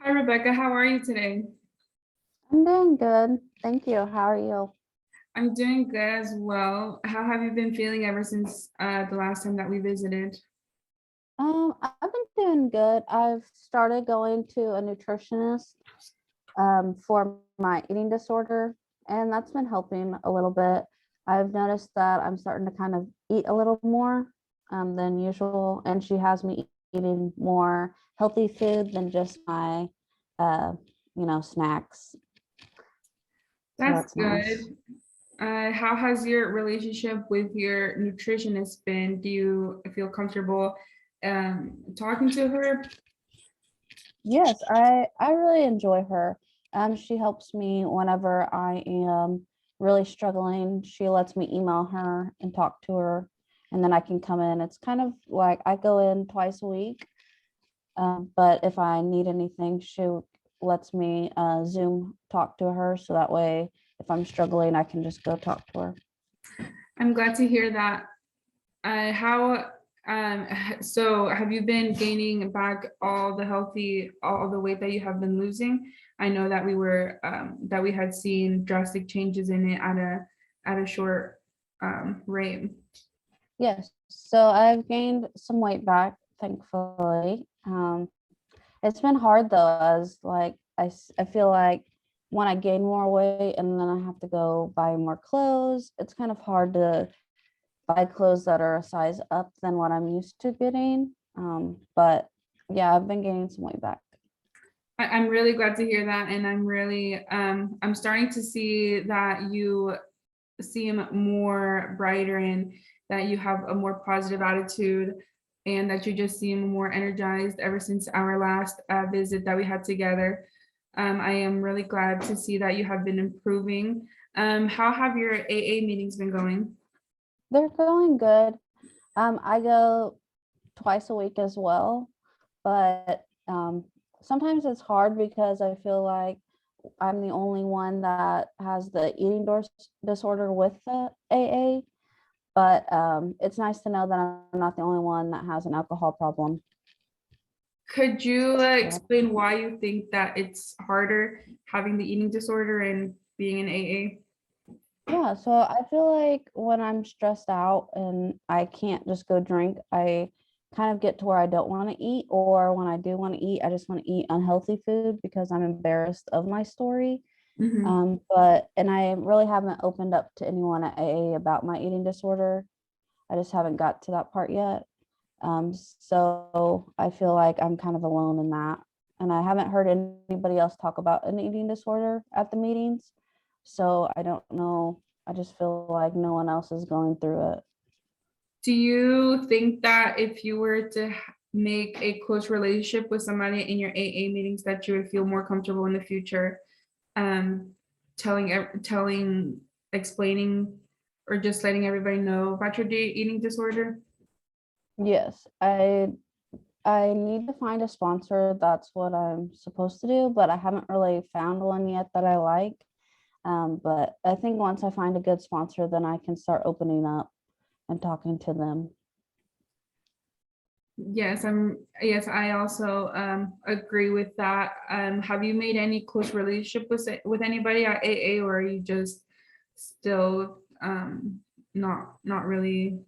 Hi, Rebecca. How are you today? I'm doing good. Thank you. How are you? I'm doing good as well. How have you been feeling ever since the last time that we visited? I've been doing good. I've started going to a nutritionist for my eating disorder, and that's been helping a little bit. I've noticed that I'm starting to kind of eat a little more than usual, and she has me eating more healthy food than just my, uh, snacks. So That's that's nice. good. How has your relationship with your nutritionist been? Do you feel comfortable talking to her? Yes, I really enjoy her. She helps me whenever I am really struggling. She lets me email her and talk to her, and then I can come in. It's kind of like I go in twice a week, but if I need anything, she lets me Zoom talk to her, so that way, if I'm struggling, I can just go talk to her. I'm glad to hear that. How so have you been gaining back all the weight that you have been losing? I know that that we had seen drastic changes in it at a short rate. Yes, so I've gained some weight back, thankfully. It's been hard though, as like I feel like when I gain more weight and then I have to go buy more clothes, it's kind of hard to buy clothes that are a size up than what I'm used to getting. But yeah, I've been gaining some weight back. I'm really glad to hear that, and I'm starting to see that you seem more brighter and that you have a more positive attitude and that you just seem more energized ever since our last visit that we had together. I am really glad to see that you have been improving. How have your AA meetings been going? They're going good. I go twice a week as well, but sometimes it's hard because I feel like I'm the only one that has the disorder with the AA. But it's nice to know that I'm not the only one that has an alcohol problem. Could you So explain why you think that it's harder having the eating disorder and being in AA? yeah, so I feel like when I'm stressed out and I can't just go drink, I kind of get to where I don't want to eat, or when I do want to eat, I just want to eat unhealthy food because I'm embarrassed of my story. Mhm. But and I really haven't opened up to anyone at AA about my eating disorder. I just haven't got to that part yet. So I feel like I'm kind of alone in that. And I haven't heard anybody else talk about an eating disorder at the meetings. So I don't know. I just feel like no one else is going through it. Do you think that if you were to make a close relationship with somebody in your AA meetings, that you would feel more comfortable in the future, um, telling, explaining, or just letting everybody know about your eating disorder? Yes, I need to find a sponsor. That's what I'm supposed to do, but I haven't really found one yet that I like. But I think once I find a good sponsor, then I can start opening up and talking to them. Yes, I also agree with that. Have you made any close relationship with anybody at AA, or are you just still not really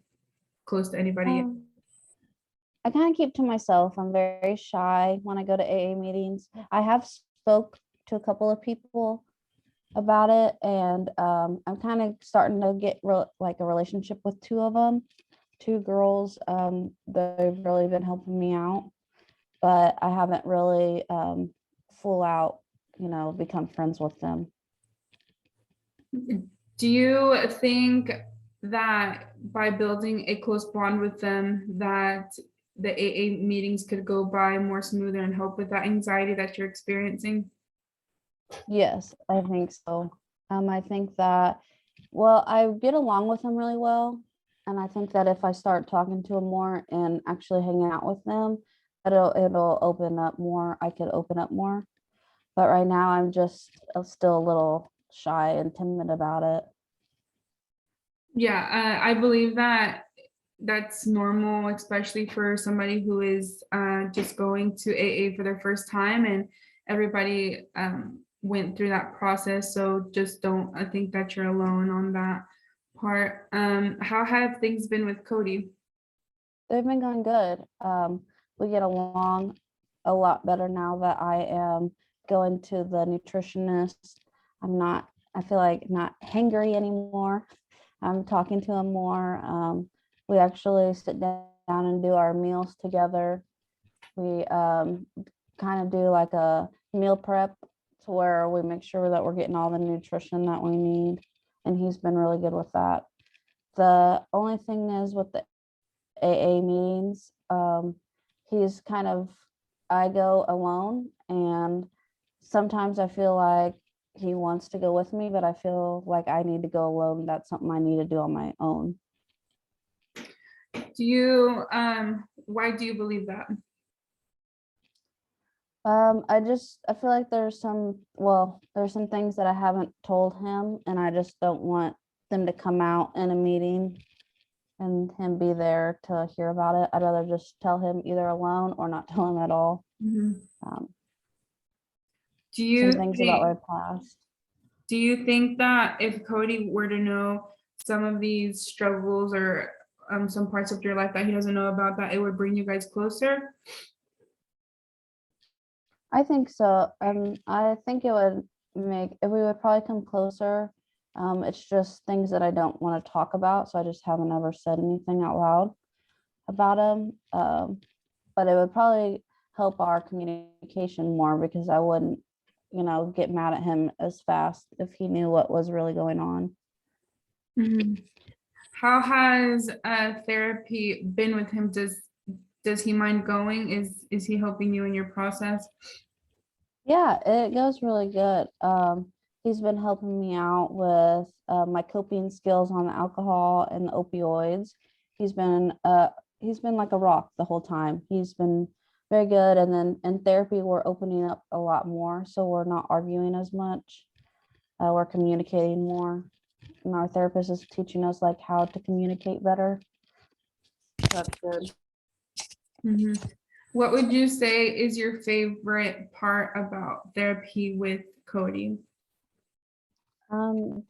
close to anybody? Um, I kind of keep to myself. I'm very shy when I go to AA meetings. I have spoke to a couple of people about it, and I'm kind of starting to get like a relationship with two of them, two girls. They've really been helping me out, but I haven't really full out, become friends with them. Do you think that by building a close bond with them, that the AA meetings could go by more smoother and help with that anxiety that you're experiencing? Yes, I think so. I think that, well, I get along with them really well. And I think that if I start talking to them more and actually hanging out with them, it'll open up more. I could open up more. But right now I'm just still a little shy and timid about it. Yeah, I believe that that's normal, especially for somebody who is just going to AA for their first time. everybody went through that process. So just don't I think that you're alone on that part. How have things been with Cody? They've been going good. We get along a lot better now that I am going to the nutritionist. I feel like not hangry anymore. I'm talking to him more. We actually sit down and do our meals together. We kind of do like a meal prep to where we make sure that we're getting all the nutrition that we need. And he's been really good with that. The only thing is with the AA meetings, he's kind of, I go alone, and sometimes I feel like he wants to go with me, but I feel like I need to go alone. That's something I need to do on my own. Do you why do you believe that? I feel like there's some things that I haven't told him, and I just don't want them to come out in a meeting and him be there to hear about it. I'd rather just tell him either alone or not tell him at all. Mhm. Um, Do you some things about my think past. do you think that if Cody were to know some of these struggles or some parts of your life that he doesn't know about, that it would bring you guys closer? I think so. I think it would we would probably come closer. It's just things that I don't want to talk about, so I just haven't ever said anything out loud about him. But it would probably help our communication more because I wouldn't, get mad at him as fast if he knew what was really going on. Mhm. How has therapy been with him? Does he mind going? Is he helping you in your process? Yeah, it goes really good. He's been helping me out with my coping skills on the alcohol and the opioids. He's been he's been like a rock the whole time. He's been very good. And then in therapy, we're opening up a lot more, so we're not arguing as much. We're communicating more, and our therapist is teaching us like how to communicate better. That's good. Mhm. What would you say is your favorite part about therapy with Cody?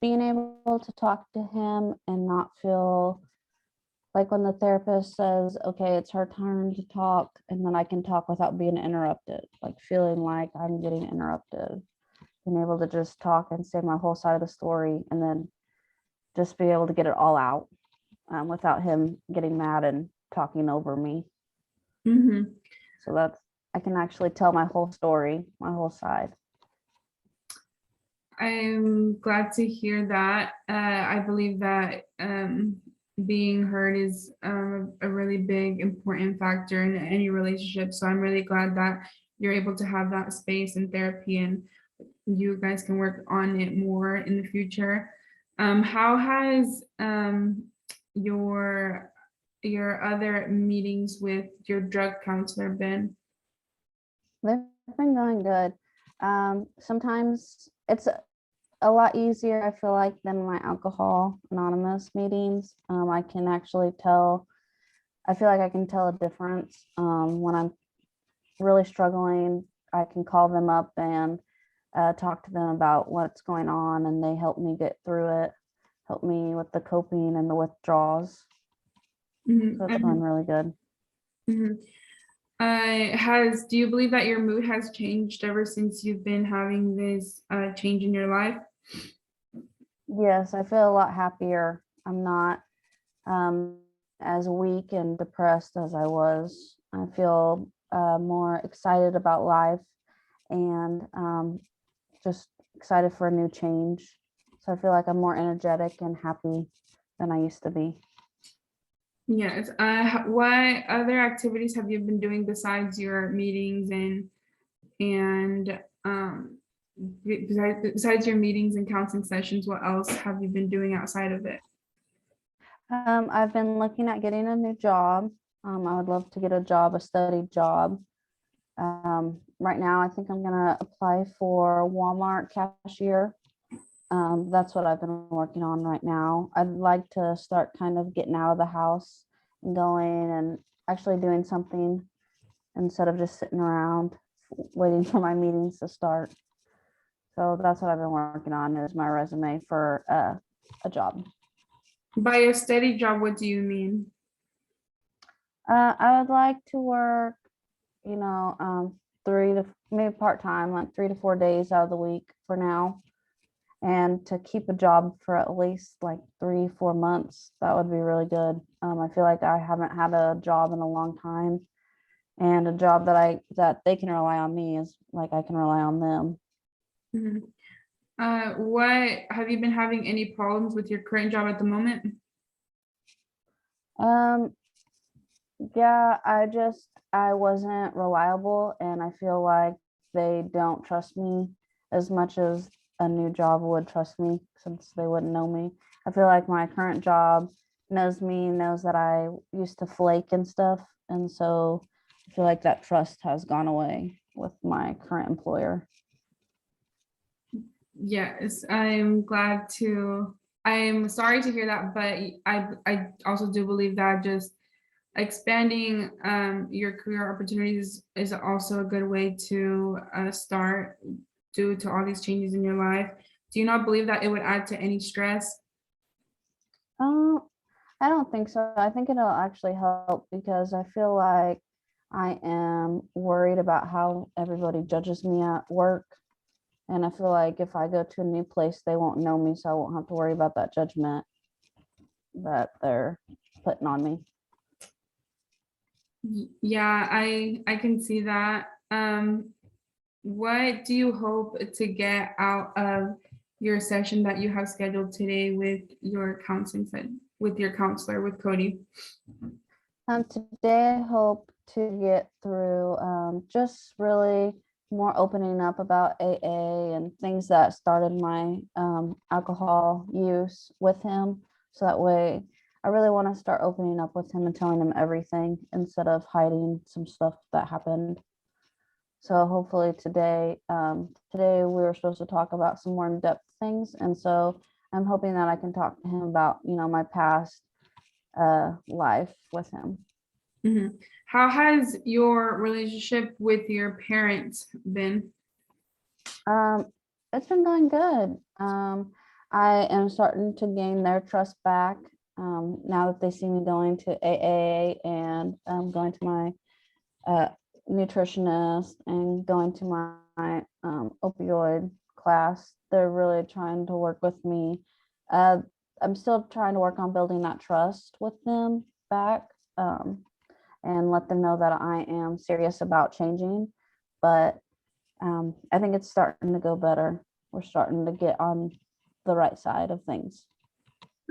Being able to talk to him and not feel like when the therapist says, okay, it's her turn to talk, and then I can talk without being interrupted, like feeling like I'm getting interrupted, being able to just talk and say my whole side of the story, and then just be able to get it all out without him getting mad and talking over me. Mhm. So I can actually tell my whole story, my whole side. I'm glad to hear that. I believe that being heard is a really big, important factor in any relationship. So I'm really glad that you're able to have that space in therapy and you guys can work on it more in the future. How has your your other meetings with your drug counselor been? They've been going good. Sometimes it's a lot easier, I feel like, than my alcohol anonymous meetings. I can actually tell, I feel like I can tell a difference. When I'm really struggling, I can call them up and talk to them about what's going on, and they help me get through it, help me with the coping and the withdrawals. Mhm. So it's going really good. Mhm. Do you believe that your mood has changed ever since you've been having this change in your life? Yes, I feel a lot happier. I'm not as weak and depressed as I was. I feel more excited about life and just excited for a new change. So I feel like I'm more energetic and happy than I used to be. Yes. What other activities have you been doing besides your meetings and besides your meetings and counseling sessions? What else have you been doing outside of it? I've been looking at getting a new job. I would love to get a job, a steady job. Right now, I think I'm gonna apply for a Walmart cashier. That's what I've been working on right now. I'd like to start kind of getting out of the house and going and actually doing something instead of just sitting around waiting for my meetings to start. So that's what I've been working on, is my resume for a job. By a steady job, what do you mean? I would like to work, maybe part-time, like 3 to 4 days out of the week for now. And to keep a job for at least like 3, 4 months, that would be really good. I feel like I haven't had a job in a long time, and a job that they can rely on me is like I can rely on them. Mhm. What have you been having any problems with your current job at the moment? Um, yeah, I wasn't reliable, and I feel like they don't trust me as much as a new job would trust me, since they wouldn't know me. I feel like my current job knows me, knows that I used to flake and stuff, and so I feel like that trust has gone away with my current employer. Yes, I'm sorry to hear that, but I also do believe that just expanding your career opportunities is also a good way to start due to all these changes in your life. Do you not believe that it would add to any stress? Um, I don't think so. I think it'll actually help, because I feel like I am worried about how everybody judges me at work. And I feel like if I go to a new place, they won't know me, so I won't have to worry about that judgment that they're putting on me. Yeah, I can see that. What do you hope to get out of your session that you have scheduled today with your with your counselor, with Cody? Today I hope to get through just really more opening up about AA and things that started my alcohol use with him. So that way, I really want to start opening up with him and telling him everything instead of hiding some stuff that happened. So hopefully today we were supposed to talk about some more in-depth things, and so I'm hoping that I can talk to him about my past life with him. Mhm. How has your relationship with your parents been? Um, it's been going good. I am starting to gain their trust back, now that they see me going to AA and going to my uh, nutritionist and going to my opioid class. They're really trying to work with me. Uh, I'm still trying to work on building that trust with them back, and let them know that I am serious about changing. But I think it's starting to go better. We're starting to get on the right side of things.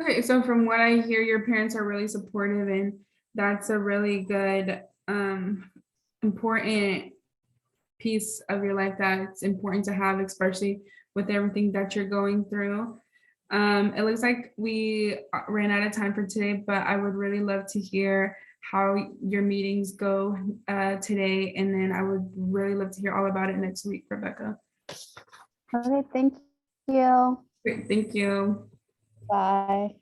Okay, so from what I hear, your parents are really supportive, and that's a really good, important piece of your life that it's important to have, especially with everything that you're going through. It looks like we ran out of time for today, but I would really love to hear how your meetings go today, and then I would really love to hear all about it next week, Rebecca. Okay, thank you. Great, thank you. Bye.